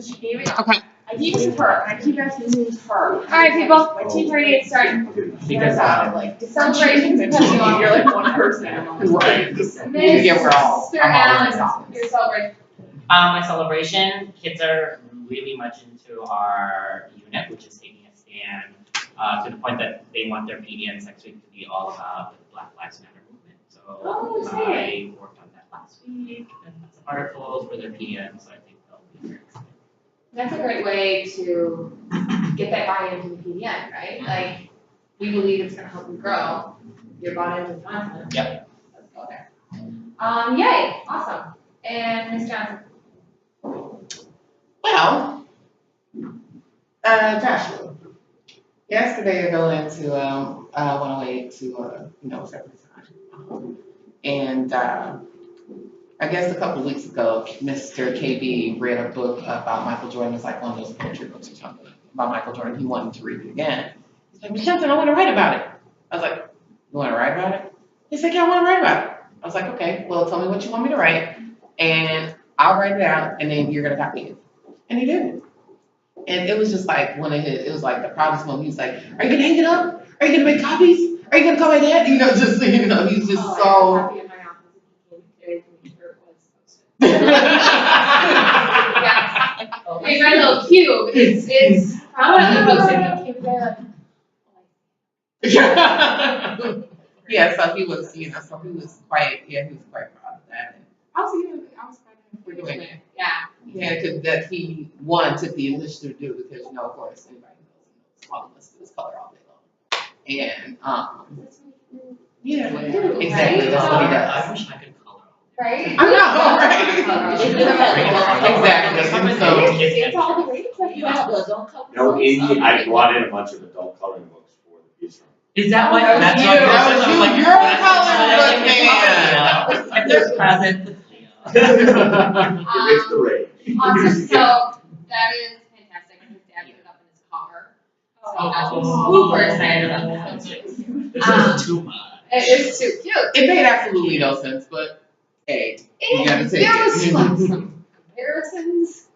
She gave it. Okay. I keep using her, and I keep asking to use her. All right, people. My team party is starting. Because Like celebrations because you're like one person. Right. Yeah, we're all. Mr. Allen, your celebration. My celebration, kids are really much into our unit, which is taking a stand to the point that they want their PDNs next week to be all about the Black Lives Matter movement. So I worked on that last week and some articles for their PDNs, so I think they'll be very excited. That's a great way to get that buy-in to the PDN, right? Like, we believe it's gonna help you grow. You're bought into the content. Yep. Let's go there. Yay, awesome. And Ms. Johnson. Well, Joshua, yesterday I go into 108 to represent. And I guess a couple of weeks ago, Mr. KB read a book about Michael Jordan. It's like one of those poetry books or something about Michael Jordan. He wanted to read it again. He's like, Ms. Johnson, I want to write about it. I was like, you want to write about it? He's like, yeah, I want to write about it. I was like, okay, well, tell me what you want me to write, and I'll write it out, and then you're going to copy it. And he did. And it was just like it was like the proudest moment. He was like, are you going to hang it up? Are you going to make copies? Are you going to call my dad? He's just so. I have a copy in my office if you came to make sure it was posted. Yeah. Hey, my little cube, it's prominently posted. He came there like, Yeah, so he was, so he was quite proud of that. And I was proud of him for doing it. yeah. Yeah, because that he, one, took the initiative to do it because, of course, anybody knows all of us do this color all day long. And, yeah, exactly, right? that's what he does. I wish I could color. Right? I know, right? Exactly, and so, It's all the way. No, Indy, I brought in a bunch of adult coloring books for the piece room. Is that why? That That's was why you. That was you. You're a coloring book man. If there's present. It's the rage. Awesome, so that is fantastic, and his dad put it up in his car. So I was super excited about that. This is too much. It is too cute. It made absolutely no sense, but hey, you gotta take There was it. like some comparisons,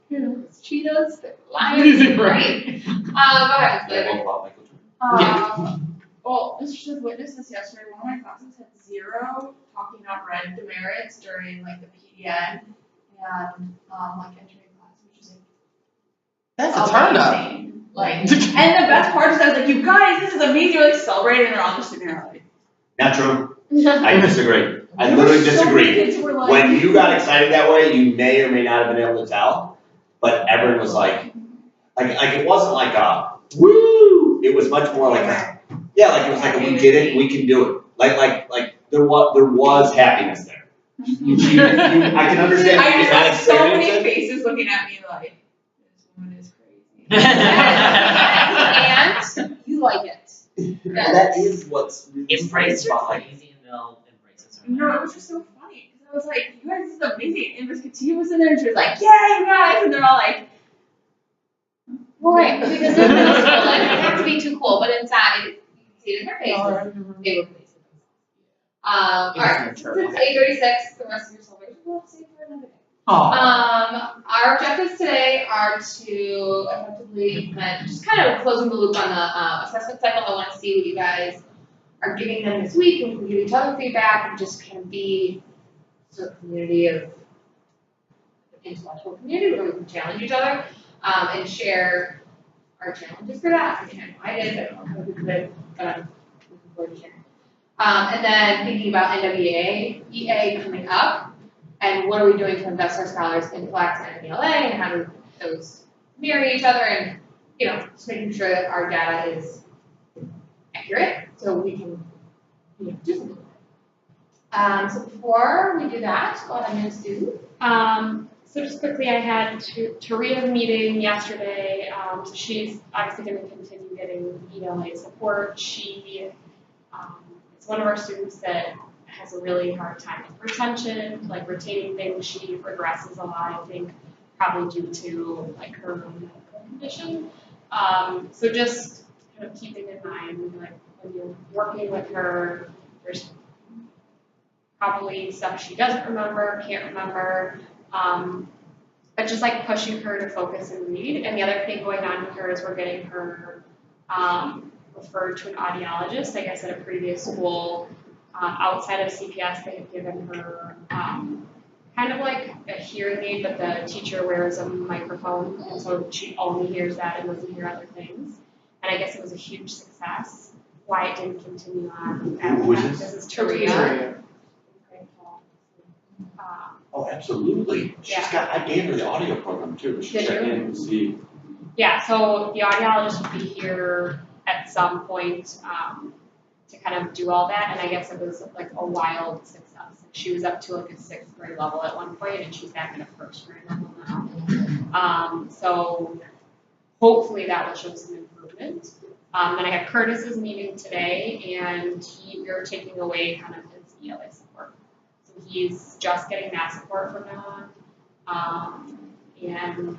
Cheetos, the lions, great. Go ahead, Yeah, David. well, Michael Jordan. Well, Mr. Smith witnessed this yesterday. One of my classes had 0 talking on red demerits during like the PDN and like entering class, which is like That's a turn up. amazing. Like, and the best part is I was like, you guys, this is amazing. We're like celebrating, and they're all just sitting there like. Not true. I disagree. I literally disagree. Kids were like, When you got excited that way, you may or may not have been able to tell, but everyone was like it wasn't like a woo. It was much more like a, like it was like a, we did it, we can do it. Like there was happiness there. I can understand I if you just did not had so experience many it. faces looking at me like, this woman is crazy. And you like it. Well, that is what's really Embrace your behind it. crazy and they'll embrace it. No, it was just so funny because I was like, you guys, this is amazing. And Miss Katia was in there and she was like, yeah, you guys. And they're all like, Well, right, because they're middle school, like, it doesn't have to be too cool, but inside, you can see it in their faces, they were pleased with themselves. Alright, since it's 8:36, the rest of your celebration, we'll save for another day. Our objectives today are to effectively, just kind of closing the loop on the assessment cycle. I want to see what you guys are giving them this week, and we can give each other feedback, and just kind of be sort of community of, intellectual community, where we can challenge each other. And share our challenges for that. I mean, I did, I don't know how we could, but I'm looking forward to sharing. And then thinking about NWEA coming up, and what are we doing to invest our scholars in Flex and ELA, and how do those marry each other, and just making sure that our data is accurate, so we can do something with it. So before we do that, go ahead and do. So just quickly, I had Taria's meeting yesterday. So she's obviously going to continue getting ELA support. She is one of our students that has a really hard time with retention, like retaining things. She regresses a lot, I think, probably due to like her own medical condition. So just kind of keeping in mind, like when you're working with her, there's probably stuff she doesn't remember, can't remember. but just like pushing her to focus and read. And the other thing going on with her is we're getting her referred to an audiologist. I guess at a previous school, outside of CPS, they had given her kind of like a hearing aid, but the teacher wears a microphone, and so she only hears that and doesn't hear other things. And I guess it was a huge success. Why it didn't continue on after Who is that. this? This is Taria. Oh, absolutely. She's Yeah. got, I gave her the audio program too. She Did checked you? in and see. Yeah, so the audiologist will be here at some point to kind of do all that, and I guess it was like a wild success. She was up to like a 6th grade level at one point, and she's back at a 1st grade level now. So hopefully that will show some improvement. Then I have Curtis's meeting today, and we are taking away kind of his ELA support. So he's just getting that support from now on, and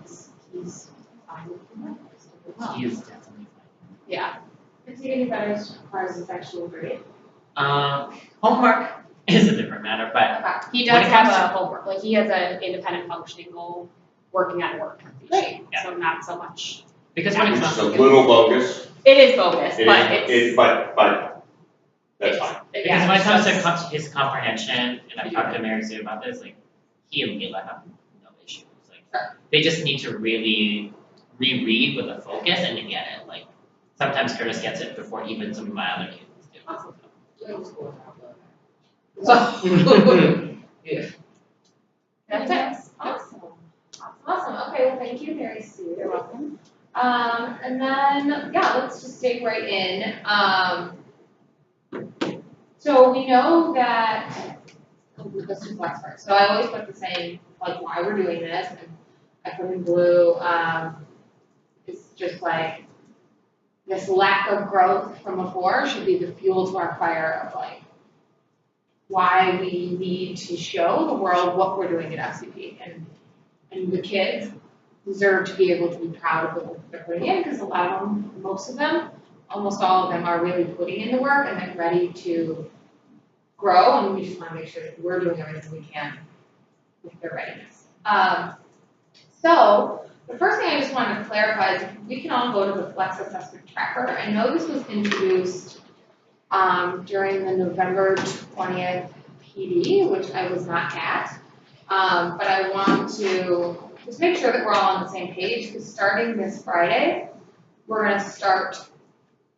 he's fine with that. He is definitely Yeah. Is he getting better as far as his actual grade? fine. Homework is a different matter, but Okay. He When does it have comes a to- homework, like he has an independent functioning goal, working on work completion, Yeah. so not so much. because when it Which comes is a to little bogus. It is bogus, It but is- it's. but that's fine. because Yeah, when it it's comes just- to his comprehension, and I've talked to Mary Sue about this, like he and Mila have no issues. Like they just need to really reread with a focus and they get it. Like sometimes Curtis gets it before even some of my other kids do. Awesome. That's it. Awesome. Awesome. Okay, well, thank you, Mary Sue. You're welcome. And then, yeah, let's just dig right in. So we know that, let's do flex first. So I always put the same, like, why we're doing this, and I put in blue, it's just like, this lack of growth from before should be the fuel to our fire of like, why we need to show the world what we're doing at FCP. And the kids deserve to be able to be proud of the work they're putting in, because a lot of them, most of them, almost all of them are really putting in the work and then ready to grow, and we just wanna make sure that we're doing everything we can with their readiness. So, the first thing I just wanted to clarify is we can all go to the Flex Assessment Tracker. I know this was introduced during the November 20th PD, which I was not at. But I want to just make sure that we're all on the same page, because starting this Friday, we're gonna start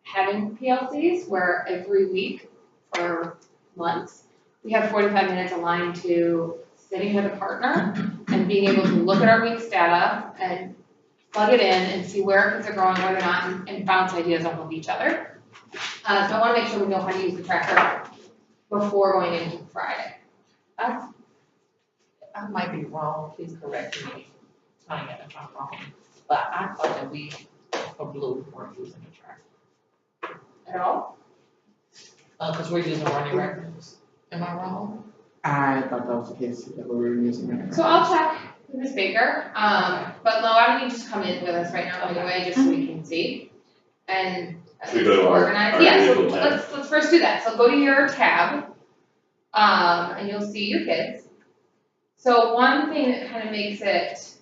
having PLCs where every week for months, we have 45 minutes aligned to sitting with a partner and being able to look at our week's data and plug it in and see where kids are growing, where they're not, and bounce ideas off of each other. So I wanna make sure we know how to use the tracker before going into Friday. I might be wrong, please correct me, Tanya, if I'm wrong, but I thought that we, for Blue, weren't using the tracker. At all? Cause we're using running records, am I wrong? I thought that was the case that we were using it. So I'll check with Ms. Baker, but Lo, why don't you just come in with us right now anyway, just so we can see? And Should we go to our yeah, so individual tab? let's first do that, so go to your tab, and you'll see your kids. So one thing that kind of makes it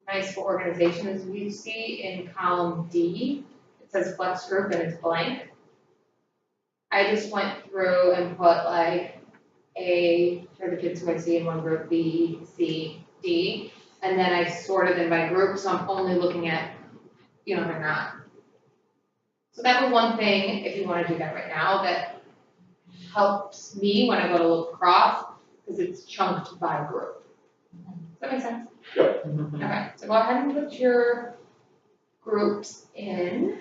nice for organization is we see in column D, it says flex group and it's blank. I just went through and put like A for the kids who I see in one group, B, C, D, and then I sorted them by group, so I'm only looking at, you know, they're not. So that was one thing, if you wanna do that right now, that helps me when I go to look across, because it's chunked by group. Does that make sense? Okay, so go ahead and put your groups in.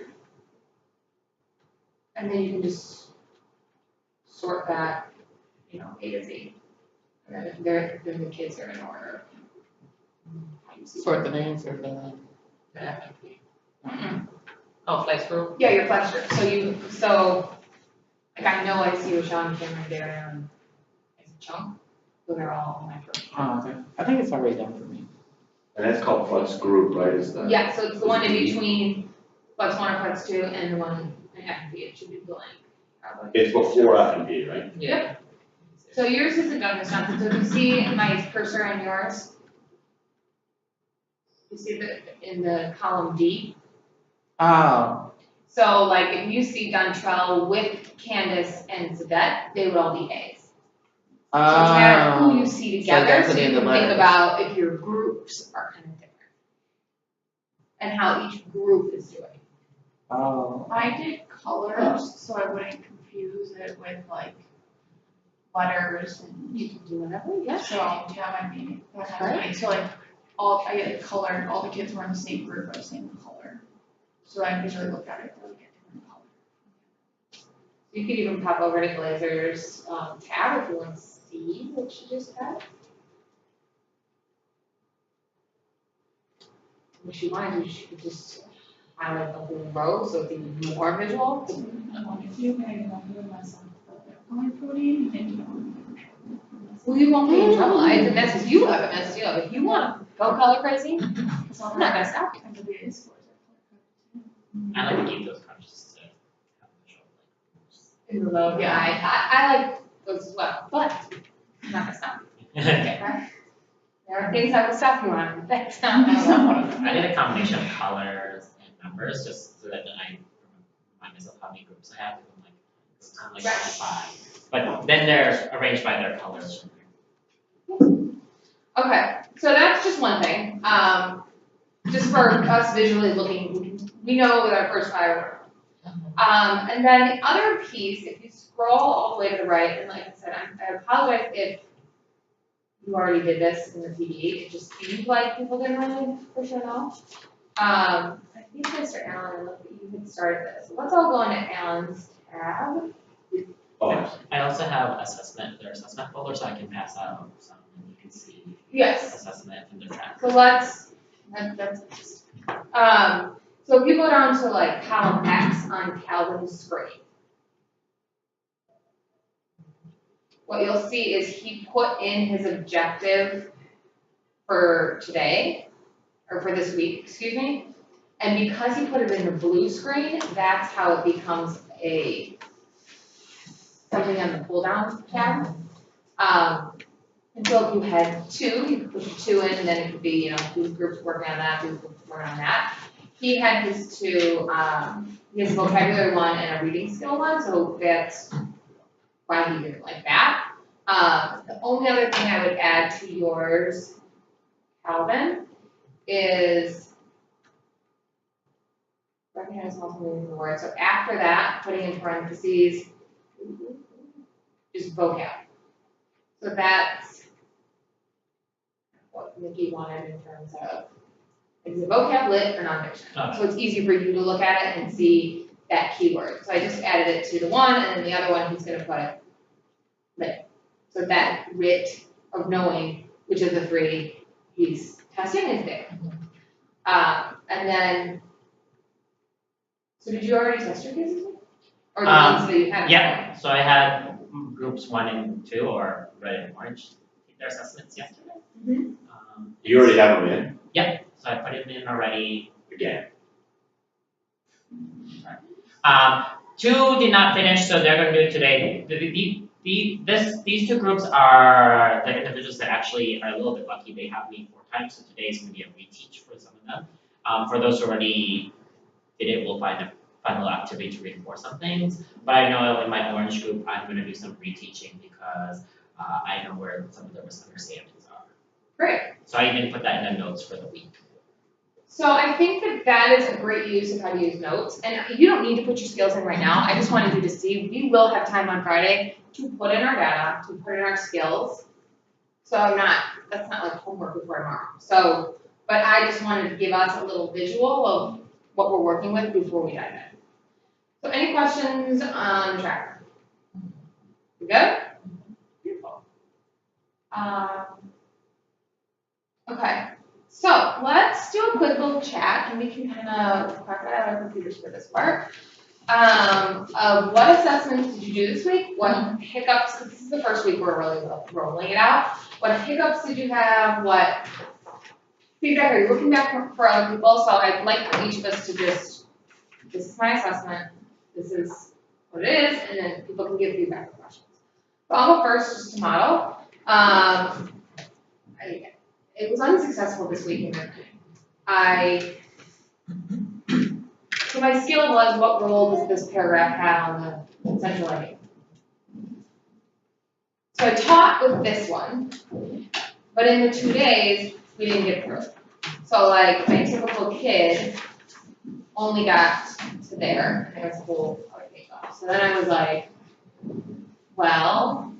And then you can just sort that, you know, A to Z. And then if then the kids are in order. Sort the names or the. The FMP. Mhm. Oh, flex group? Yeah, your flex group, like I know I see Rashawn, Kim, and Darren as a chunk, so they're all my first. Oh, okay. I think it's already done for me. And that's called flex group, right, is the? Yeah, so it's the one in between flex 1 or flex 2 and the one in F and B, it should be blank. It's before F and P, right? Yeah. So yours isn't done this time, so you see my cursor on yours? You see in the column D? Oh, So like if you see Dontrell with Candace and Zadette, they would all be A's. So no matter who you see together, that's so in you the can think letters. about if your groups are kind of different. And how each group is doing. oh. I did colors, so I wouldn't confuse it with like letters and. You can do whatever, yeah. So, yeah, I mean, that's right. So like, I get colored, all the kids were in the same group or the same color. So I visually look at it, really get different colors. You could even pop over to Glazer's tab if you want to see what she just had. If she wanted to, she could just highlight the whole row so it's even more visual. If you can remember myself, color coding, then you don't. Well, you won't be in trouble. It's a mess you have, a mess you have. If you want to go color crazy, I'm not gonna stop you. I like to keep those conscious to have visual like. In the low, yeah, I like those as well, but I'm not gonna stop you. Okay? There are things I will stop you on, that's not one of them. I did a combination of colors and numbers just so that I remind myself how many groups I have. I'm like 5. But then they're arranged by their colors. Okay, so that's just one thing. Just for us visually looking, we know that our first 5 are. And then the other piece, if you scroll all the way to the right, and like I said, I apologize if you already did this in the PD, it just seemed like people didn't really for sure know. I think Mr. Allen, you had started this. So let's all go into Allen's tab. Oh, I also have their assessment folder, so I can pass out some and you can see Yes. assessment and their track. So that's so if you go down to like column X on Calvin's screen, what you'll see is he put in his objective for today, or for this week, excuse me, and because he put it in the blue screen, that's how it becomes something on the pull down tab. And so if you had 2, you could put your 2 in, and then it could be, whose group's working on that, whose group's working on that. He had his 2, his vocabulary 1 and a reading skill 1, so that's why he did it like that. The only other thing I would add to yours, Calvin, is recognize multiple meanings of the word. So after that, putting in parentheses, just vocab. So that's what Nikki wanted in terms of, is it vocab, lit, or nonfiction? Okay. So it's easy for you to look at it and see that keyword. So I just added it to the one, and then the other one, he's gonna put lit. So that writ of knowing which of the 3 he's testing is there. And then, so did you already test your cases? Or the ones that you have? Yeah, so I had groups 1 and 2, or red and orange, take their assessments yesterday. Mhm. you already have them in? Yeah, so I put it in already. Again. 2 did not finish, so they're going to do it today. These 2 groups are the individuals that actually are a little bit lucky. They have me 4 times, so today is going to be a reteach for some of them. For those who already did it, we'll find a final activity to reinforce some things. But I know in my orange group, I'm going to do some reteaching because I know where some of the misunderstandings are. Great. So I even put that in the notes for the week. So I think that is a great use of how to use notes. And you don't need to put your skills in right now. I just wanted you to see, we will have time on Friday to put in our data, to put in our skills. So that's not like homework before tomorrow. So, but I just wanted to give us a little visual of what we're working with before we dive in. So any questions on the tracker? You good? Beautiful. Okay. So let's do a quick little chat, and we can kind of crack out our computers for this part. Of what assessments did you do this week? What hiccups? Because this is the first week we're really rolling it out. What hiccups did you have? What feedback are you looking back for other people? So I'd like for each of us to just, this is my assessment. This is what it is, and then people can give feedback or questions. So I'll go first, just to model. It was unsuccessful this week. So my skill was, what role does this paragraph have on the central idea? So I taught with this one, but in the 2 days, we didn't get through it. So like, my typical kid only got to there, and there was a whole other page off. So then I was like, well,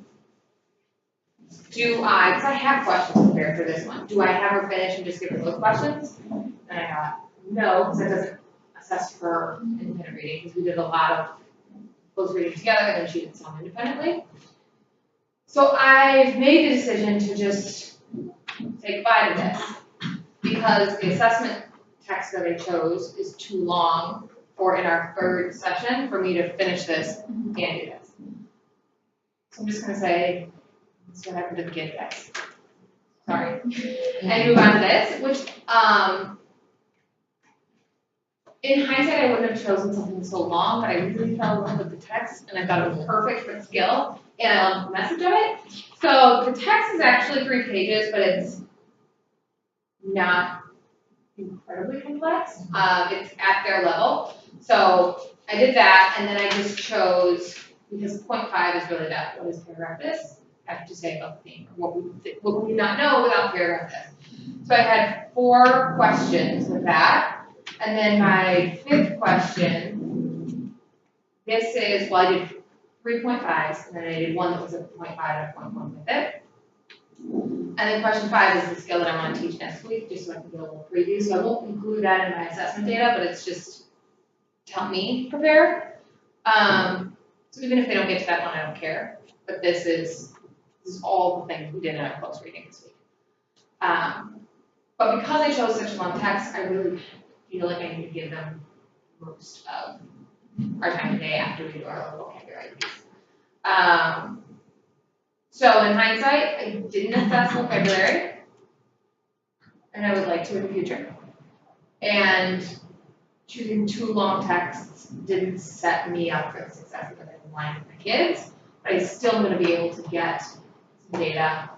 because I have questions prepared for this one. Do I have her finish and just give her those questions? And I thought, no, because that doesn't assess her independent reading, because we did a lot of those readings together, and then she did some independently. So I've made the decision to just say goodbye to this, because the assessment text that I chose is too long for in our 3rd session for me to finish this and do this. So I'm just gonna say, this is what happened to the kid, guys. Sorry. And move on to this, which, in hindsight, I wouldn't have chosen something so long, but I really fell in love with the text, and I thought it was perfect for the skill, and I love the message of it. So the text is actually 3 pages, but it's not incredibly complex. It's at their level. So I did that, and then I just chose, because point 5 is really that, what is paragraph this? I have to say about the theme, or what would you not know without paragraph this? So I had 4 questions with that. And then my 5th question, this is, well, I did 3 point 5s, and then I did one that was a point 5 and a point 1 with it. And then question 5 is the skill that I want to teach next week, just so I can get a little preview. So I won't include that in my assessment data, but it's just to help me prepare. So even if they don't get to that one, I don't care. But this is all the things we did in our close reading this week. But because I chose such a long text, I really feel like I need to give them most of our time today after we do our little vocabulary piece. So in hindsight, I didn't assess vocabulary, and I would like to in the future. And choosing 2 long texts didn't set me up for the success that I aligned with the kids, but I'm still going to be able to get some data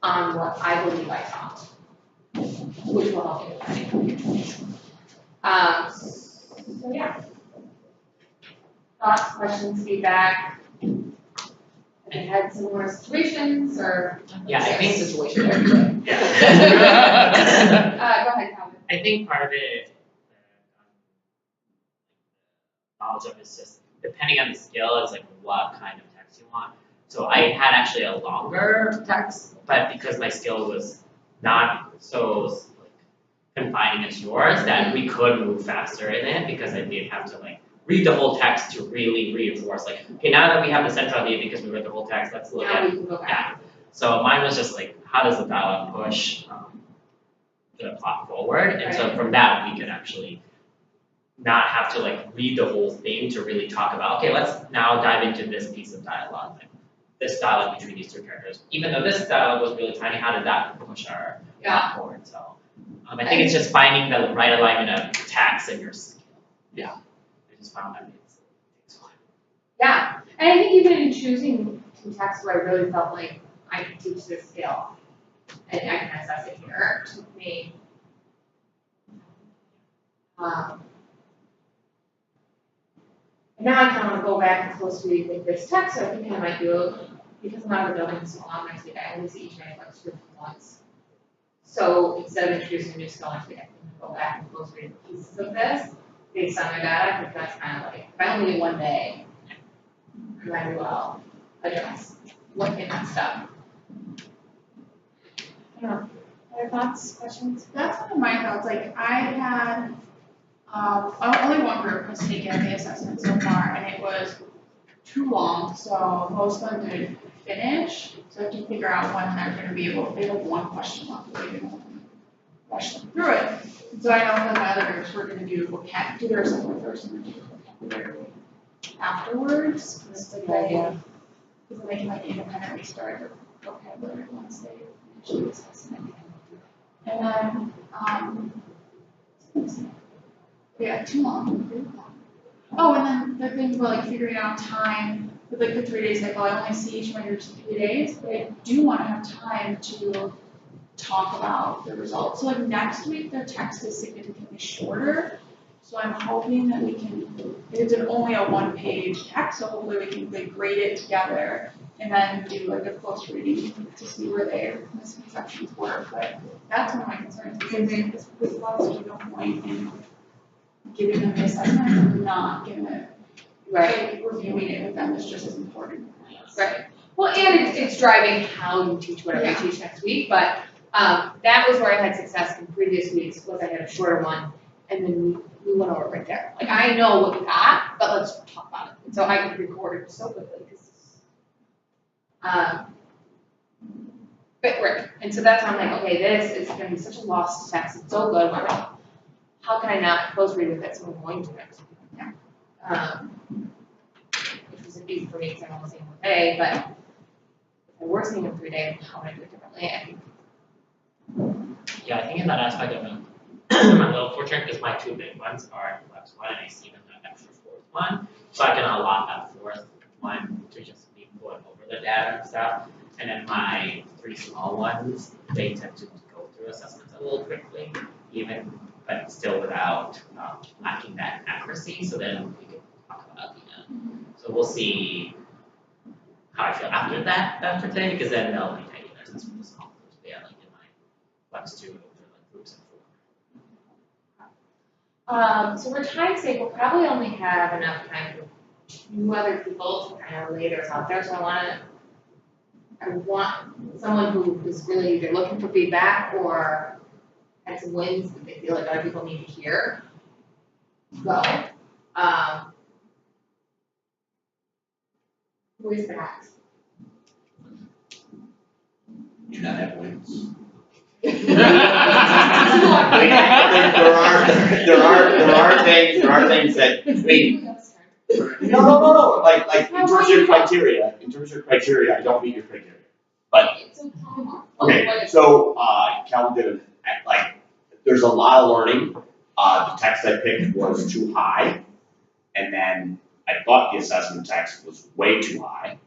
on what I believe I taught, which will help me with my so yeah. Thoughts, questions, feedback? Have you had similar situations or? Yeah, I think Situation everywhere. Yeah. Go ahead, Calvin. I think part of it, knowledge of is just depending on the skill is like what kind of text you want. So I had actually a longer text, but because my skill was not so confining as yours, that we could move faster in it because I did have to like read the whole text to really reinforce like, okay, now that we have the central idea because we read the whole text, let's look Now at we can go back. So mine was just like, how does the dialogue push the plot forward? And so from that, we could actually not have to like read the whole thing to really talk about, okay, let's now dive into this piece of dialogue, like this dialogue between these 2 characters. Even though this dialogue was really tiny, how did that push our plot forward? So I think it's just finding the right alignment of text and your skill. Yeah. I just found that it takes time. Yeah, and I think even in choosing 2 texts where I really felt like I could teach this skill, and I can assess it here, it took me, and now I kind of want to go back and close read with this text, so I think I might do it, because I'm not building so long next week, I only see each night like script once. So instead of introducing a new skill next week, I can go back and close read pieces of this, based on my data, I think that's kind of like, if I only do 1 day, I might well address what in that stuff. I don't know. Other thoughts, questions? That's one of my thoughts, like I had, only one group has taken the assessment so far, and it was too long, so most of them didn't finish, so I have to figure out when they're gonna be able, they have 1 question left, they didn't rush them through it. And so I know that my other groups were gonna do their assessment first and then do vocabulary afterwards, because it's a good idea. Because then they can like independently start their vocabulary once they finish the assessment. And then, yeah, too long. Oh, and then the thing about like figuring out time with like the 3-day cycle, I only see each of my groups 3 days, but I do wanna have time to talk about the results. So like next week, their text is significantly shorter. So I'm hoping that we can, it's only a 1-page text, so hopefully we can like grade it together and then do like a close reading to see where their misconceptions were. But that's one of my concerns, because there's obviously no point in giving them the assessment and not giving it, like reviewing it with them is just as important. Right. Well, and it's driving how you teach whatever you teach next week, but that was where I had success in previous weeks, was I had a shorter one, and then we went over right there. Like, I know what you got, but let's talk about it. And so I could record it so quickly, because but right, and so that's why I'm like, okay, this is gonna be such a lost text, it's so good, how can I not close read with it, so I'm going to next week. Which is easy for me, because I'm only seeing 1 day, but if I were seeing them 3 days, how would I do it differently? I think. Yeah, I think in that aspect I'm a little fortunate, because my 2 big ones are Flex 1, and I see them that extra 4th one, so I can allot that 4th one to just be going over the data and stuff. And then my 3 small ones, they tend to go through assessments a little quickly, but still without lacking that accuracy, so then we can talk about so we'll see how I feel after today, because then they'll be taking their assessment as small groups. Yeah, like in my Flex 2, those are like groups of 4. So for time's sake, we'll probably only have enough time for 2 other people to kind of lay theirs out there, so I want someone who is really either looking for feedback or had some wins that they feel like other people need to hear. Go. Who is that? Do not have wins. There There are things that, I mean, no, like, in terms of your criteria, I don't meet your criteria. But, okay, so, Calvin did there's a lot of learning, the text I picked was too high, and then I thought the assessment text was way too high.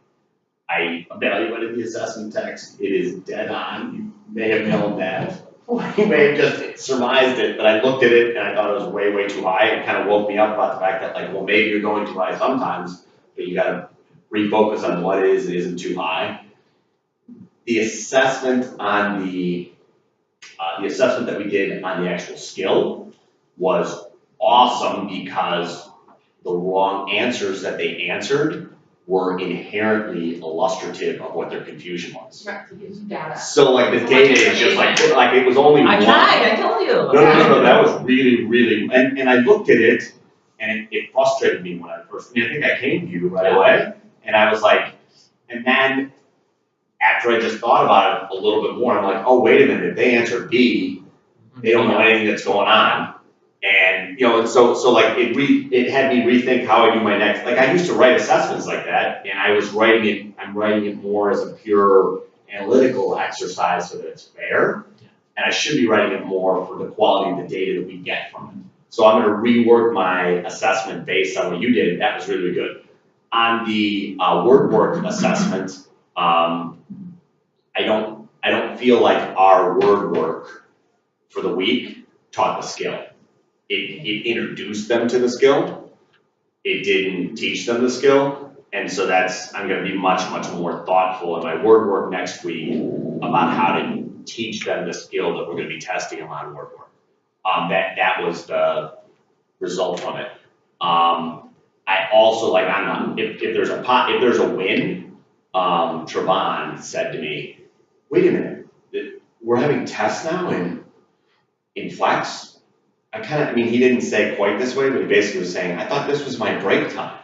I evaluated the assessment text, it is dead on, you may have known that, or you may have just surmised it, but I looked at it and I thought it was way, way too high. It kind of woke me up about the fact that like, well, maybe you're going too high sometimes, but you gotta refocus on what is and isn't too high. The assessment on the assessment that we did on the actual skill was awesome, because the wrong answers that they answered were inherently illustrative of what their confusion was. Right, to use data. So like the data is just like it was only one. I tried, I told you. No, that was really, really, and I looked at it and it frustrated me when I think I came to you right away, and I was like, and then after I just thought about it a little bit more, I'm like, oh, wait a minute, if they answer B, they don't know anything that's going on. And, and so like it had me rethink how I do my next, like I used to write assessments like that, and I'm writing it more as a pure analytical exercise so that it's fair. And I should be writing it more for the quality of the data that we get from it. So I'm gonna rework my assessment based on what you did. That was really good. On the word work assessment, I don't feel like our word work for the week taught the skill. It introduced them to the skill. It didn't teach them the skill. And so I'm gonna be much, much more thoughtful in my word work next week about how to teach them the skill that we're gonna be testing them on word work. That was the result from it. I also like, if there's a win, Trevon said to me, wait a minute, we're having tests now in Flex? He didn't say quite this way, but he basically was saying, I thought this was my break time.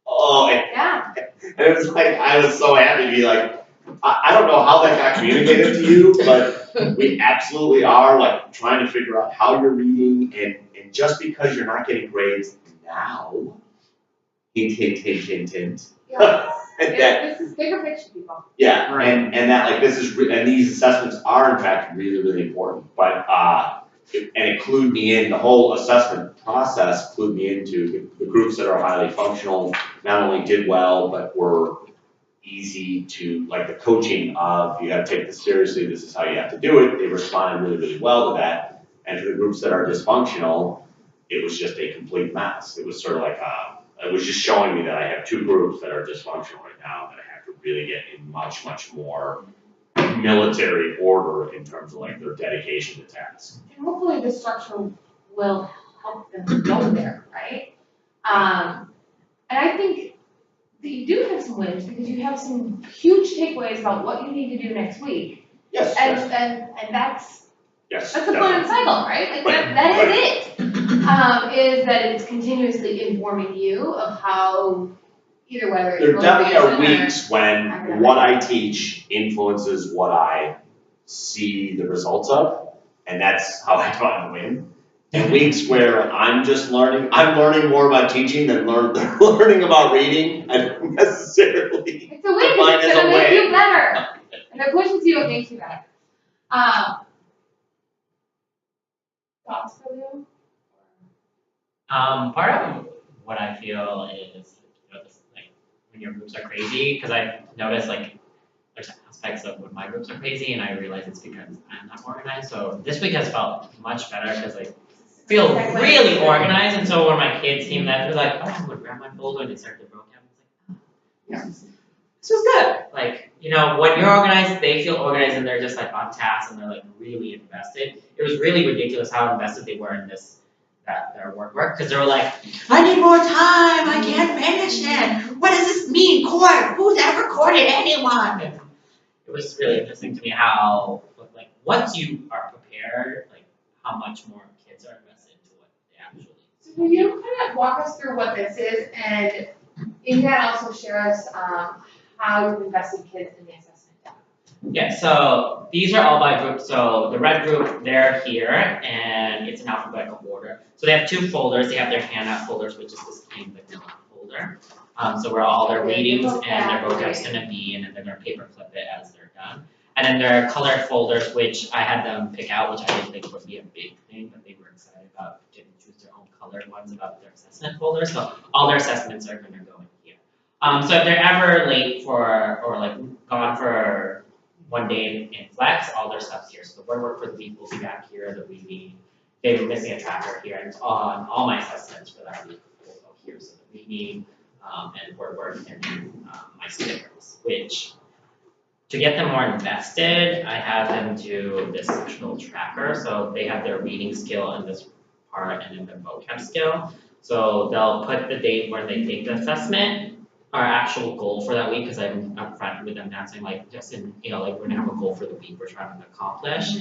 Oh, and it was like, I was so happy to be like, I don't know how that got communicated to you, but we absolutely are like trying to figure out how you're reading, and just because you're not getting grades now, hint. This is bigger picture, people. Yeah, and that like this is and these assessments are in fact really, really important. But and it clued me in, the whole assessment process clued me into the groups that are highly functional, not only did well, but were easy to, like the coaching of, you gotta take this seriously, this is how you have to do it, they responded really, really well to that. And for the groups that are dysfunctional, it was just a complete mess. It was sort of like, it was just showing me that I have two groups that are dysfunctional right now, that I have to really get in much, much more military order in terms of like their dedication to task. And hopefully the structure will help them go there, right? And I think that you do have some wins because you have some huge takeaways about what you need to do next week. Yes, And yes, yes. that's the point of the cycle, right? Like that is it. Is that it's continuously informing you of how either whether it's There definitely are motivation weeks when what I teach influences what I see the results of, and that's how I try to win. And weeks where I'm just learning, I'm learning more about teaching than learning about reading. I don't necessarily it's a win define because as it's a gonna make win. you better. And it pushes you, it makes you better. Thoughts for you? Part of what I feel is, this, like, when your groups are crazy, because I noticed, like, there's aspects of when my groups are crazy, and I realize it's because I'm not organized. So this week has felt much better, because I feel really organized, and so when my kids came that, they're like, oh, I'm gonna grab my folder, and they start their vocab, I was like, oh, this was good. Like, when you're organized, they feel organized, and they're just, like, on task, and they're, like, really invested. It was really ridiculous how invested they were in their work, because they were like, I need more time, I can't finish it. What does this mean, court? Who's ever courted anyone? And it was really interesting to me how, like, once you are prepared, like, how much more kids are invested into what they actually. So will you kind of walk us through what this is, and in that also share us how you've invested kids in the assessment data? Yeah, so these are all by group. So the red group, they're here, and it's in alphabetical order. So they have two folders. They have their handout folders, which is this plain vanilla folder. So where all their readings and their vocab's gonna be, and then they're gonna paper clip it as they're done. And then there are colored folders, which I had them pick out, which I didn't think would be a big thing, but they were excited about getting to choose their own colored ones about their assessment folders. So all their assessments are gonna go in here. So if they're ever late or like gone for one day in flex, all their stuff's here. So the word work for the week will be back here, the reading, they were missing a tracker here, and it's on all my assessments for that week will go here. So the reading, and word work, and my stickers, which, to get them more invested, I have them do this sectional tracker. So they have their reading skill in this part, and then their vocab skill. So they'll put the date where they take the assessment, our actual goal for that week, because I'm upfront with them now saying, like, just in, like, we're gonna have a goal for the week we're trying to accomplish,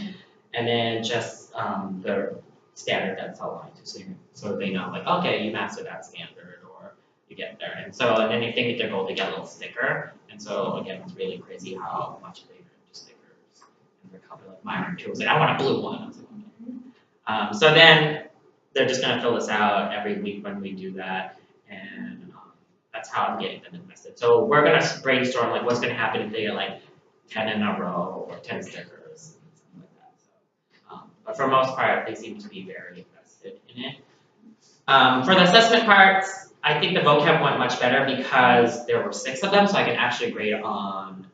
and then just the standard that's outlined to, so they know, like, okay, you mastered that standard, or you get there, and then if they meet their goal, they get a little sticker, and so again, it's really crazy how much they do stickers, and they're covered like mine too. I was like, I want a blue one. I was like, okay. So then they're just gonna fill this out every week when we do that, and that's how I'm getting them invested. So we're gonna brainstorm like what's gonna happen if they get like 10 in a row or 10 stickers and stuff like that. So, but for the most part, they seem to be very invested in it. For the assessment parts, I think the vocab went much better because there were 6 of them, so I can actually grade on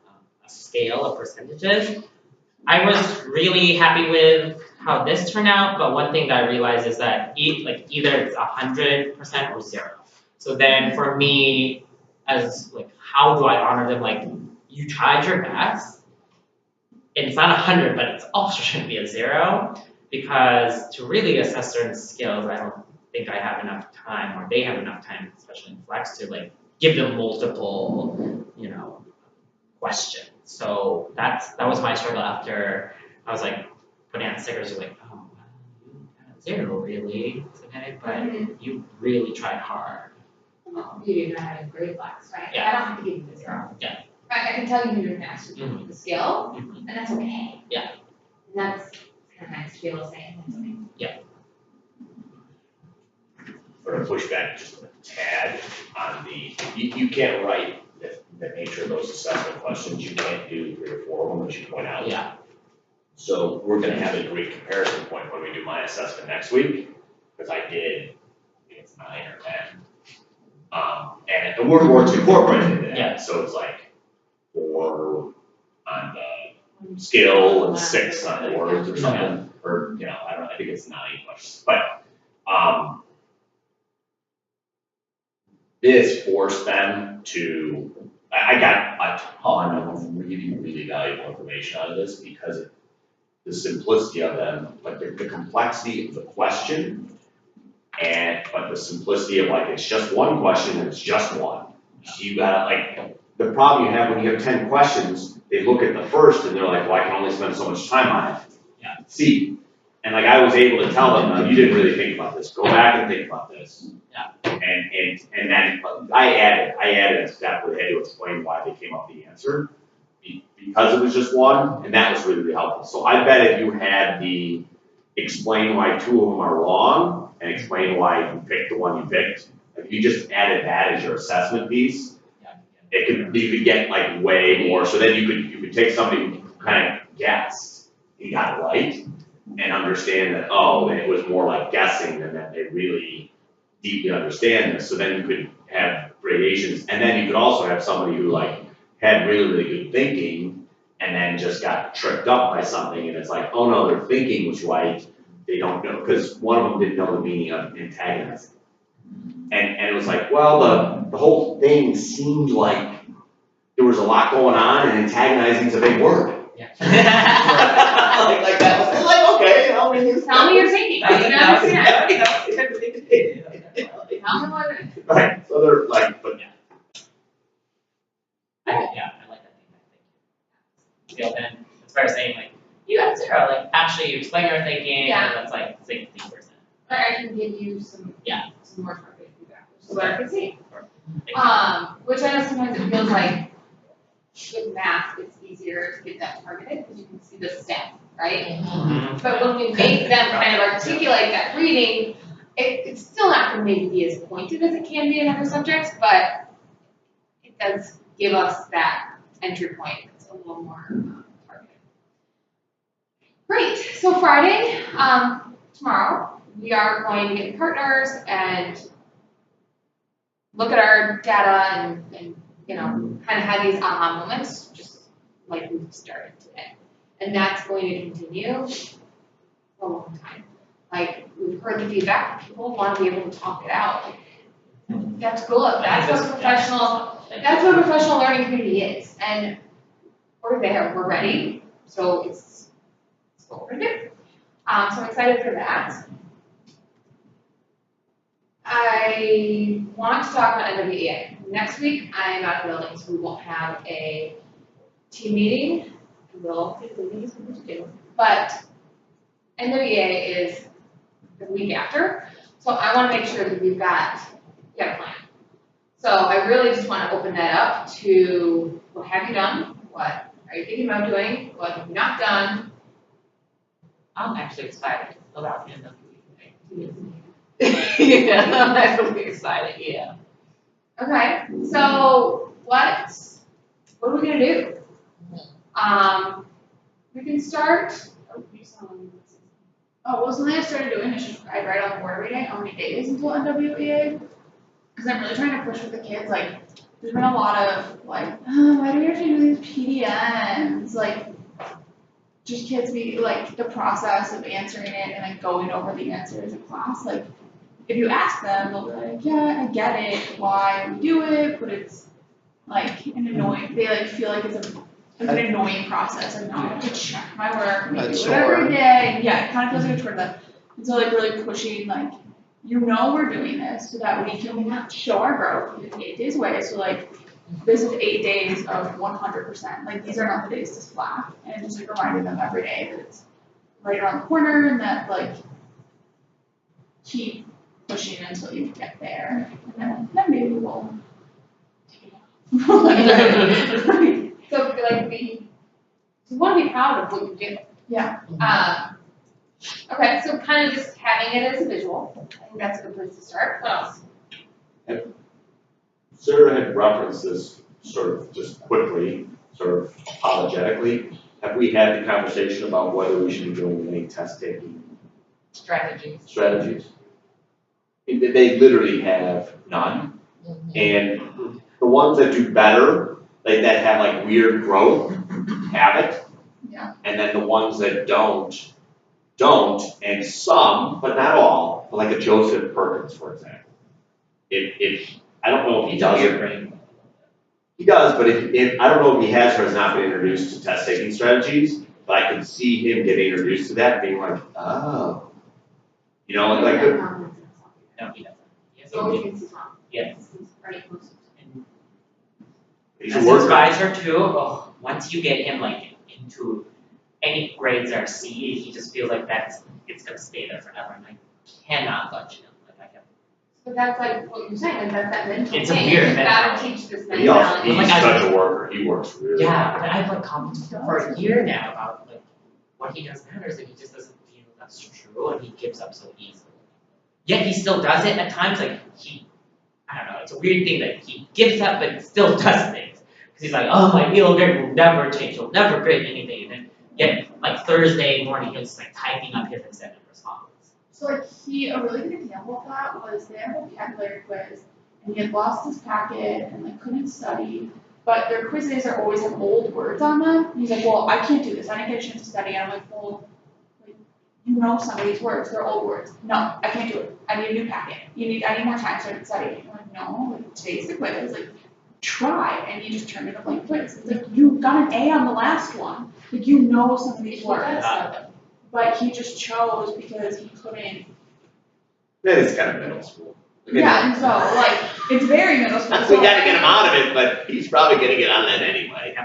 a scale of percentages. I was really happy with how this turned out, but one thing that I realized is that either it's 100% or 0. So then for me, as like, how do I honor them? Like, you tried your best. And it's not 100, but it's also shouldn't be a 0, because to really assess certain skills, I don't think I have enough time, or they have enough time, especially in Flex, to like give them multiple, questions. So that was my struggle after I was like putting out stickers, like, oh, well, you got 0 really, it's okay, but you really tried hard. You did not have a great class, right? Yeah. I don't have to give you the 0. Yeah. I can tell you didn't master the skill, and that's okay. Yeah. And that's kind of nice to be able to say, that's okay. Yeah. For a pushback just a tad on you can't write the nature of those assessment questions. You can't do 3 or 4 of them, which you point out. Yeah. So we're gonna have a great comparison point when we do my assessment next week, because I think it's 9 or 10. And the word work's incorporated into Yeah. that, so it's like 4 on the skill and 6 on the words or something, or, you know, I don't know, I think it's 9 questions, but, this forced them to, I got a ton of really, really valuable information out of this because the simplicity of them, like the complexity of the question, but the simplicity of like, it's just one question and it's just one. So you gotta like, the problem you have when you have 10 questions, they look at the first and they're like, well, I can only spend so much time on it. Yeah. See, and like I was able to tell them, no, you didn't really think about this, go back and think about this. Yeah. And then I added a step where they had to explain why they came up with the answer. Because it was just one, and that was really, really helpful. So I bet if you had the explain why 2 of them are wrong and explain why you picked the one you picked, like if you just added that as your assessment piece, you could get like way more. So then you could take somebody who kind of guessed and got it right and understand that, oh, it was more like guessing than that they really deeply understand this. So then you could have gradations, and then you could also have somebody who like had really, really good thinking and then just got tripped up by something, and it's like, oh no, their thinking was right, they don't know, because one of them didn't know the meaning of antagonizing. And it was like, well, the whole thing seemed like there was a lot going on, and antagonizing is a big word. Yeah. like that was like, okay, you know, I mean, Tell me your thinking, I can understand. Tell me what it is. right, so they're like, but I like that thing. Yeah, then as far as saying like, you got 0, like actually you explain your thinking, Yeah. and that's like 60%. Or I can give you some more targeted feedback, which is what I can see. Which I know sometimes it feels like with math, it's easier to get that targeted because you can see the stem, right? But when we make them kind of articulate that reading, it's still not gonna maybe be as pointed as it can be in other subjects, but it does give us that entry point that's a little more targeted. Great, so Friday, tomorrow, we are going to get partners and look at our data and you know, kind of have these aha moments, just like we've started today. And that's going to continue for a long time. Like, we've heard the feedback, people want to be able to talk it out. Like, that's cool, that's what professional learning community is. And we're there, we're ready, so it's what we're gonna do. So I'm excited for that. I want to talk about NWEA. Next week, I'm out of the building, so we won't have a team meeting. We'll get the meetings to do. But NWEA is the week after, so I want to make sure that we've got a plan. So I really just want to open that up to what have you done? What are you thinking about doing? What have you not done? I'm actually excited about the NWEA. Yeah, I'm actually excited, yeah. Okay, so what are we gonna do? We can start. Well, something I started doing is just I write on the board every day how many days until NWEA. Because I'm really trying to push with the kids. Like, there's been a lot of like, why do we have to do these PDNs? Like, just kids be like the process of answering it and then going over the answers in class. Like, if you ask them, they'll be like, yeah, I get it, why we do it, but it's like an annoying. They like feel like it's an annoying process, and now I have to check my work, and do it every day. Yeah, it kind of feels like a chore to them. And so like really pushing like, you know, we're doing this so that we can show our growth in 8 days away. So like, this is 8 days of 100%. Like, these are not the days to slack, and just like reminding them every day that it's right around the corner and that like keep pushing until you get there, and then maybe we'll take it off. So like you want to be proud of what you do. Yeah. Okay, so kind of just having it as a visual. I think that's a good place to start. What else? Sarah had referenced this sort of just quickly, sort of apologetically, have we had the conversation about whether we should be doing any test taking Strategies. strategies? They literally have none, and the ones that do better, like that have like weird growth, have it. Yeah. And then the ones that don't, and some, but not all, like a Joseph Perkins, for example. If I don't know if he does it. He does, but if I don't know if he has or has not been introduced to test taking strategies, but I can see him getting introduced to that, being like, oh. You know, like the, No, he doesn't. Yes, So he he did. thinks he's wrong. Yes. He's pretty close. he's a As worker. his advisor too, oh, once you get him like into any grades or C, he just feels like it's gonna stay there forever, and I cannot budge him, like I can. But that's like what you're saying, like that's that mental thing. It's a weird You gotta mentality. teach this He also, mentality. he's Like I- such a worker, he works really hard. Yeah, but I've like commented with him for a year now about like what he does matters, and he just doesn't feel that's true, and he gives up so easily. Yet he still does it at times, like I don't know, it's a weird thing that he gives up but still does things. Cause he's like, oh, my ELA grade will never change, he'll never grade anything, and then yet like Thursday morning, he's like typing up his extended response. So like a really good example of that was they had a vocabulary quiz and he had lost his packet and like couldn't study, but their quizzes are always have old words on them. And he's like, well, I can't do this, I didn't get a chance to study. And I'm like, well, like, you know some of these words, they're old words. No, I can't do it. I need a new packet. I need more time so I can study. I'm like, no, like today's the quiz, like try, and he just turned in a blank quiz. It's like, you got an A on the last one. Like you know some of these words. But he just chose because he couldn't. That is kind of middle school. Yeah, and so like it's very middle school. We gotta get him out of it, but he's probably gonna get on that anyway.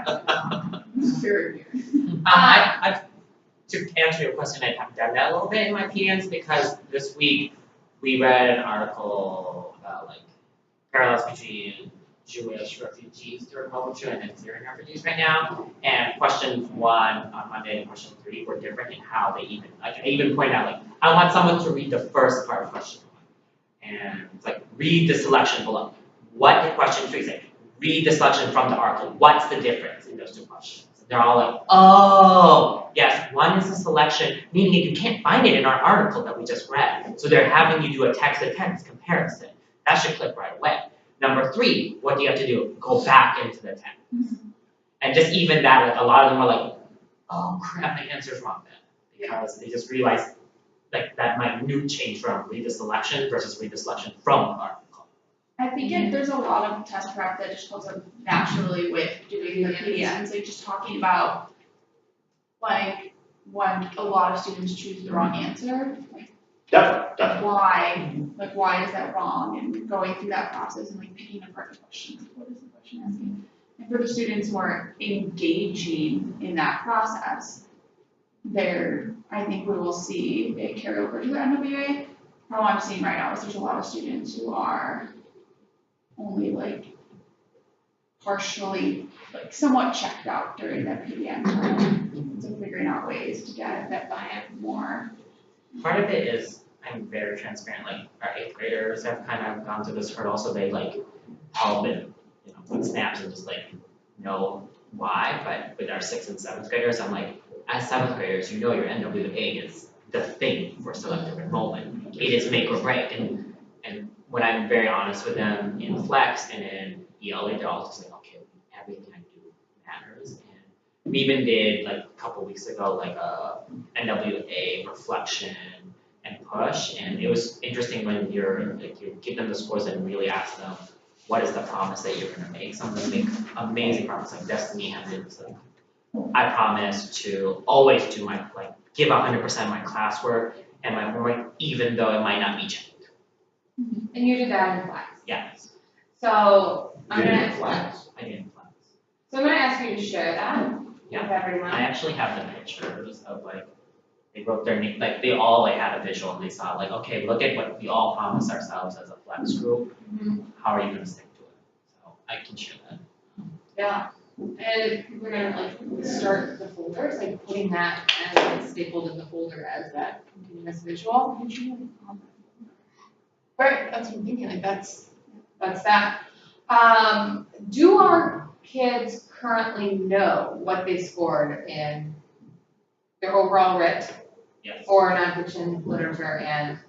It's very weird. I've to answer your question, I have done that a little bit in my PNs because this week we read an article about like parallels between Jewish refugees during World War II and then Syrian refugees right now. And question 1 on Monday and question 3 were different in how they even, like I even point out like, I want someone to read the first part of question 1. And it's like, read the selection below. What did question 3 say? Read the selection from the article. What's the difference in those 2 questions? They're all like, oh, yes, one is a selection, meaning you can't find it in our article that we just read. So they're having you do a text-to-text comparison. That should click right away. Number 3, what do you have to do? Go back into the text. And just even that, like a lot of them are like, oh crap, my answer's wrong then. Because they just realized like that minute change from read the selection versus read the selection from the article. I think there's a lot of test prep that just comes up naturally with doing the PDMs, like just talking about like when a lot of students choose the wrong answer, like Definitely. why is that wrong, and going through that process and like picking apart the question, like what is the question asking? And for the students who are engaging in that process, I think we will see a carryover to the NWA. How I'm seeing right now is there's a lot of students who are only like partially, like somewhat checked out during that PDM time. So figuring out ways to get that buy-in more. Part of it is I'm very transparent, like our 8th graders have kind of gone through this hurdle, so they like help and put snaps and just like know why. But with our 6th and 7th graders, I'm like, as 7th graders, your NWA is the thing for selective enrollment. It is make or break. And when I'm very honest with them in Flex and in ELA, they're all just like, okay, everything I do matters. And we even did like a couple weeks ago, like a NWA reflection and push. And it was interesting when you give them the scores and really ask them, what is the promise that you're gonna make? Some of them make amazing promises, like Destiny has it. So I promise to always do give 100% of my classwork and my homework, even though it might not be checked. And you did that in Flex. Yes, So I'm You did gonna, it flat. I did in Flex. so I'm gonna ask you to share that with Yeah. everyone. I actually have the pictures of they wrote their name, they all had a visual and they saw okay, look at what we all promised ourselves as a Flex group. Mhm. How are you gonna stick to it? So I can share that. Yeah, and we're gonna start the folders, putting that as stapled in the folder as that continuous visual. Right, that's what I'm thinking, that's that. Do our kids currently know what they scored in their overall writ Yes. for nonfiction, literature, and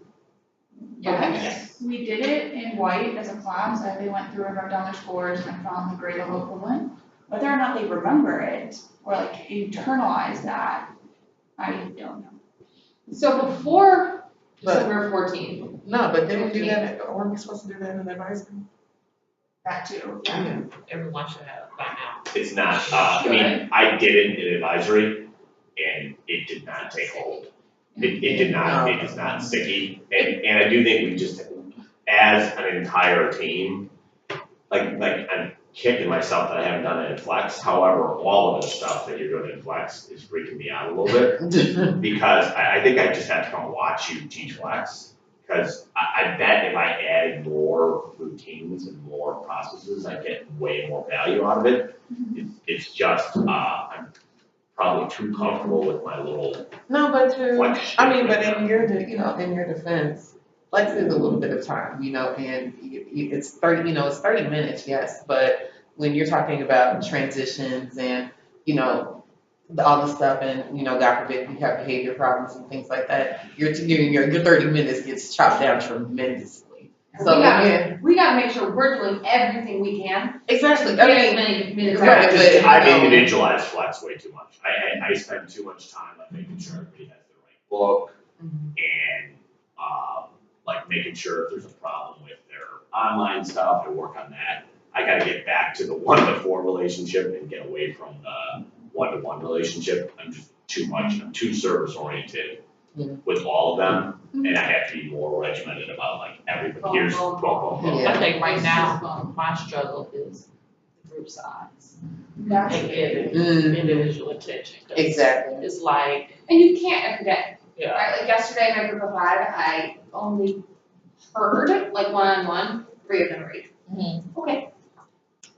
Yes, we did it in white as a class, and they went through and wrote down their scores and found the grade level equivalent. Whether or not they remember it, or like internalize that, I don't know. So before But- December 14th, No, but didn't we do that, weren't we supposed to do that in advisory? That too. Everyone should have by now. It's not, I mean, I did it in advisory, and it did not take hold. It did not, it is not sticky, and I do think we just, as an entire team, like, I'm kicking myself that I haven't done it in Flex, however, all of the stuff that you're doing in Flex is freaking me out a little bit, because I think I just have to come watch you teach Flex, because I bet if I added more routines and more processes, I get way more value out of it. It's just, I'm probably too comfortable with my little No, but Flex. I mean, but in your, in your defense, Flex is a little bit of time, and it's 30, it's 30 minutes, yes, but when you're talking about transitions and, all the stuff and, God forbid, you have behavior problems and things like that, your 30 minutes gets chopped down tremendously. So, again, we gotta make sure we're doing everything we can. exactly, Get I as mean, many minutes. right, as but- I've individualized Flex way too much. I spend too much time like making sure everybody has the right book and like making sure if there's a problem with their online stuff, I work on that. I gotta get back to the 1-to-4 relationship and get away from the 1-to-1 relationship. I'm just too much, I'm too service oriented with all of them. And I have to be more regimented about like everybody, here's boom, boom, boom. Yeah. I think right now, my struggle is the group size. That's And it. giving individual attention. 'Cause Exactly. It's like, And you can't every day, yeah, right? Like yesterday, my group of 5, I only heard, like one-on-one, 3 of them read. Okay.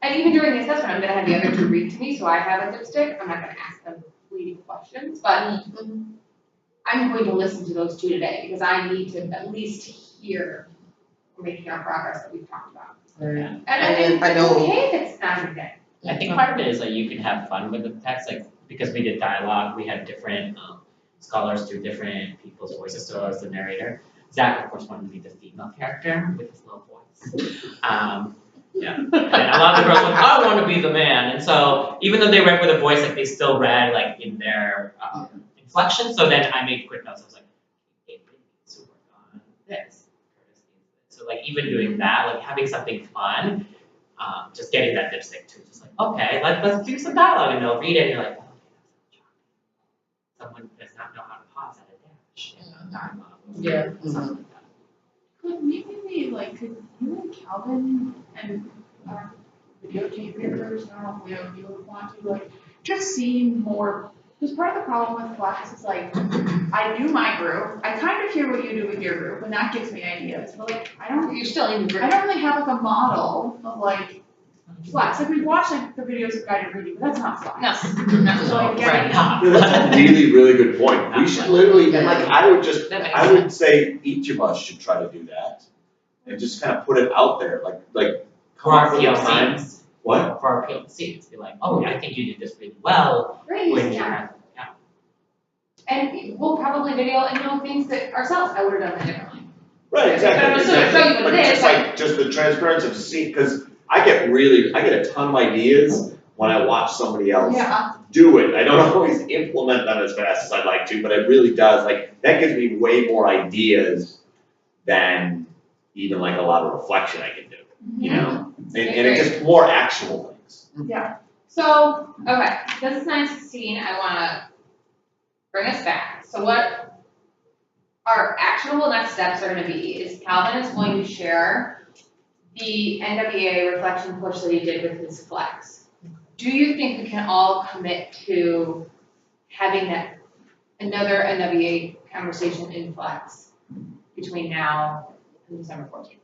And even during the assessment, I'm gonna have the other 2 read to me, so I have a dipstick. I'm not gonna ask them leading questions, but I'm going to listen to those 2 today, because I need to at least hear we're making our progress that we've talked about. Right. And I think I it's know- okay if it's not every day. I think part of it is like you can have fun with the text, like because we did dialogue, we had different scholars do different people's voices. So as the narrator, Zach of course wanted to be the female character with his low voice. Yeah, and a lot of the girls were like, I want to be the man, and so even though they read with a voice, like they still read like in their inflection. So then I made quick notes. I was like, okay, we need to work on this. So like even doing that, like having something fun. Just getting that dipstick too, just like, okay, let's do some dialogue, and they'll read it, and you're like, oh, okay, that's someone does not know how to pause at a dash in a dialogue. Yeah. Something like that. Could maybe could you and Calvin and our videotape makers, I don't know if you would want to, just see more, because part of the problem with Flex is I do my group, I kind of hear what you do with your group, and that gives me ideas, but You're still in the I don't really have a model of Flex, we watch the videos of guided reading, but that's not Flex. No. So Right. getting, No, that's a really, really good point. We should literally, I would say each of us should try to do that. And just kind of put it out there, For come our up with a time. PLCs, What? for our PLCs, be like, oh, I think you did this really well. Great, When you yeah. have, And we'll probably video and know things that ourselves, I would have done that differently. Right, exactly, But I'm still gonna show you what But it is, just the transparency of seeing, because I get a ton of ideas when I watch somebody else yeah, do it. I don't always implement them as fast as I'd like to, but it really does, that gives me way more ideas than even a lot of reflection I can do, you know? And it's just more actionable things. So, okay, this is 9:16, I wanna bring us back. So what our actionable next steps are gonna be is Calvin is going to share the NWA reflection push that he did with his Flex. Do you think we can all commit to having another NWA conversation in Flex between now and December 14th?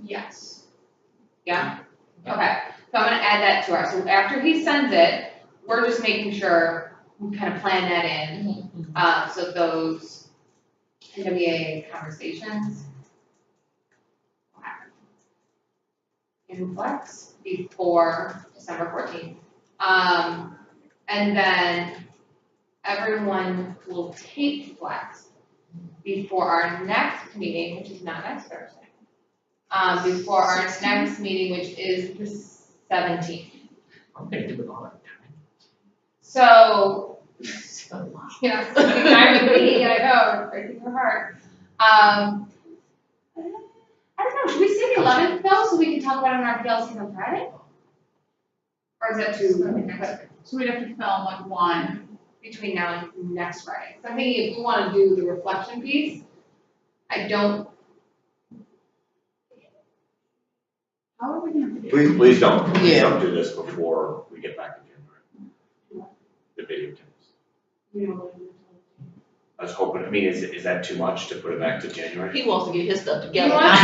yes. Yeah? Okay, so I'm gonna add that to our, so after he sends it, we're just making sure we kind of plan that in. So those NWA conversations will happen. in flex before December 14th. And then everyone will take flex before our next meeting, which is not next Thursday. Before our next meeting, which is the 17th. Okay, do it all that time. So, yeah, I'm with me, I know, it's breaking your heart. I don't know, should we say the 11th though, so we can talk about it on our PLCs on Friday? Or is that too quick? So we'd have to film like one. Between now and next Friday. So I'm thinking if we wanna do the reflection piece, I don't. How are we gonna do? Please don't Yeah. do this before we get back in January. The video tapes. I was hoping, I mean, is that too much to put it back to January? He wants to get his stuff You together. want to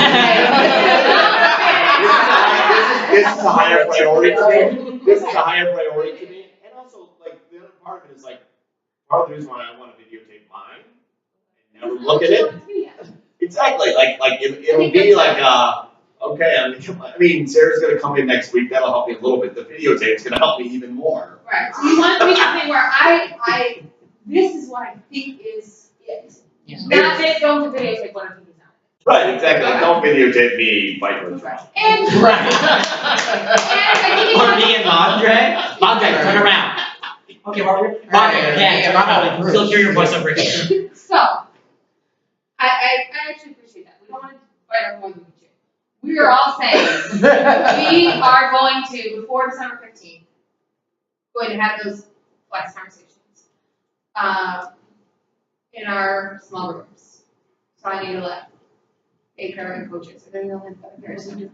This is a higher priority to me. This is a higher priority to me. And also, like, the other part of it is like, part of the reason why I want to videotape mine and never look at it. Exactly, like it'll be like, okay, I mean, Sarah's gonna come in next week, that'll help me a little bit. The videotape's gonna help me even more. Right, so you want it to be something where this is what I think is it. Yeah. Not that don't videotape what I think is not. Right, exactly. Don't videotape me fighting with Trump. And I think Or me and Andre, turn around. Okay, Margaret, yeah, still hear your voice over here. so, I actually appreciate that. We don't want to fight over more than we do. We are all saying, we are going to, before December 15th, going to have those flex conversations. In our small groups. So I need to let Baker and coaches, are they the only other parents who do?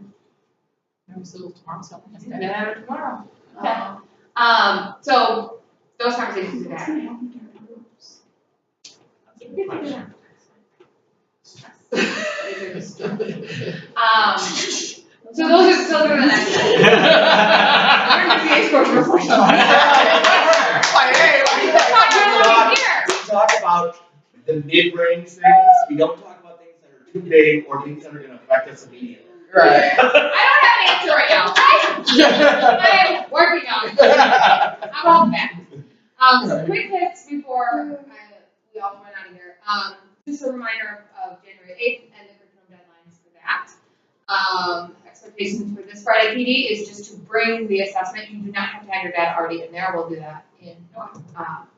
So tomorrow, so that's Yeah, that. have it tomorrow. So those conversations are happening. So those are the next steps. We're in the PA course reflection. Like, hey, We talk about the mid-range things, we don't talk about things that are too big or things that are gonna affect us immediately. Right. I don't have an answer right now. I am working on it. How about that? So quick hits before we all run out of here. Just a reminder of January 8th and the curriculum deadlines for that. Expectations for this Friday PD is just to bring the assessment. You do not have to have your data already in there. We'll do that in,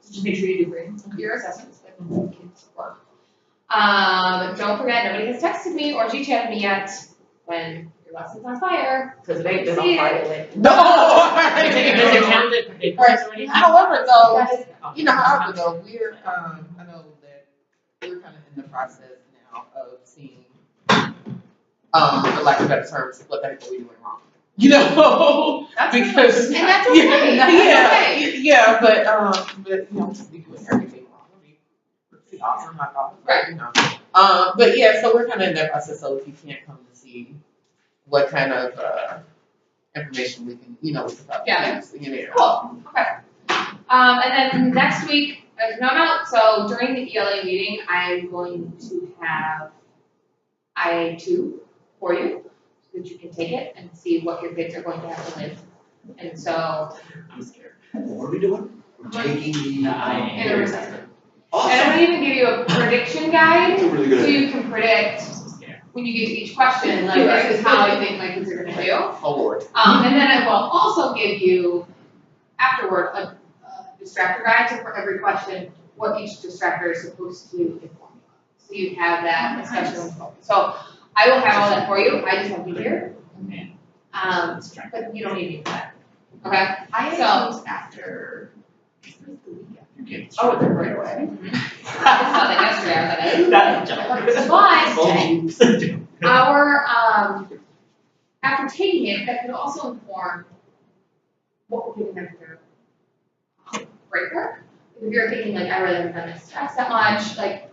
just make sure you do bring your assessments that the kids work. Don't forget, nobody has texted me or G-chatted me yet when your lesson's on fire. Because they've been on fire lately. No. Does it count that the course already? However, though, That is- however, though, we're, I know that we're kind of in the process now of seeing, for lack of better terms, what the heck are we doing wrong? You know, because. And that's okay. That's okay. Yeah, but, you know, we doing everything wrong. I mean, it's awesome, not awesome, Right. you know. But yeah, so we're kind of in that process, so if you can't come to see what kind of, information we can, we can talk Yeah. about, you know. Cool, okay. And then next week, there's no note, so during the ELA meeting, I'm going to have IA2 for you, so that you can take it and see what your kids are going to have to live. And so, I'm scared. What are we doing? We're taking the. The IA. in the assessment. And Awesome. I'm gonna even give you a prediction guide, That's a really so good idea. you can predict I'm so scared. when you get to each question, like, this is how I think my kids are gonna do. Oh, Lord. And then I will also give you, afterward, a distractor guide, so for every question, what each distractor is supposed to inform you of. So you have that, especially when focused. So I will have all that for you, I just won't be here. But you don't need me for that, okay? I So- chose after. Oh, they're right away. I saw that yesterday, I was like, That's a joke. but our, after taking it, that could also inform what we're giving them for their break work. If you're thinking like, I really haven't done this text that much, like,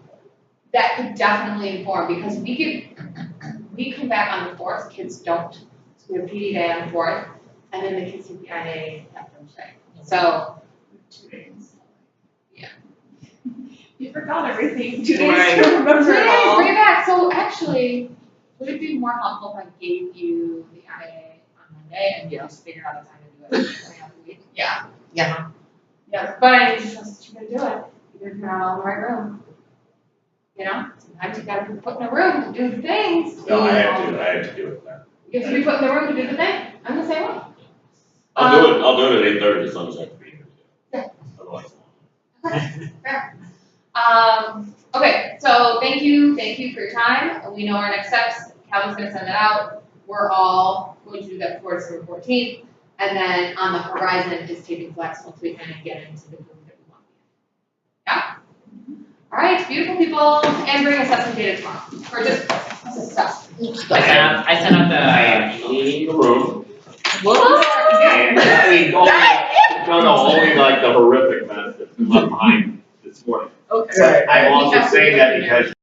that could definitely inform, because we come back on the 4th, kids don't. So we have PD day on the 4th, and then the kids take the IA that Thursday. So, 2 days. You forgot everything. 2 days Right. to remember 2 it days, all. bring it back. So actually, would it be more helpful if I gave you the IA day and just figure out a time to do it every other week. Yeah. Yeah. Yeah, but I just trust that you're gonna do it. You're not all in the right room. You know, sometimes you gotta be put in a room to do the things. No, I had to do it then. You have to be put in the room to do the thing. I'm the same way. I'll do it at 8:30 as long as I have to be here. Yeah. Otherwise. Fair. Okay, so thank you for your time. We know our next steps. Calvin's gonna send that out. We're all going to do that before December 14th. And then on the horizon is taping flex once we kind of get into the group that we want. Yeah? All right, beautiful people, and bring assessment data tomorrow, or just stuff. I sent out I the. am cleaning the room. What? And I mean, only like the horrific mess that's left behind this morning. Okay. I'm also saying that because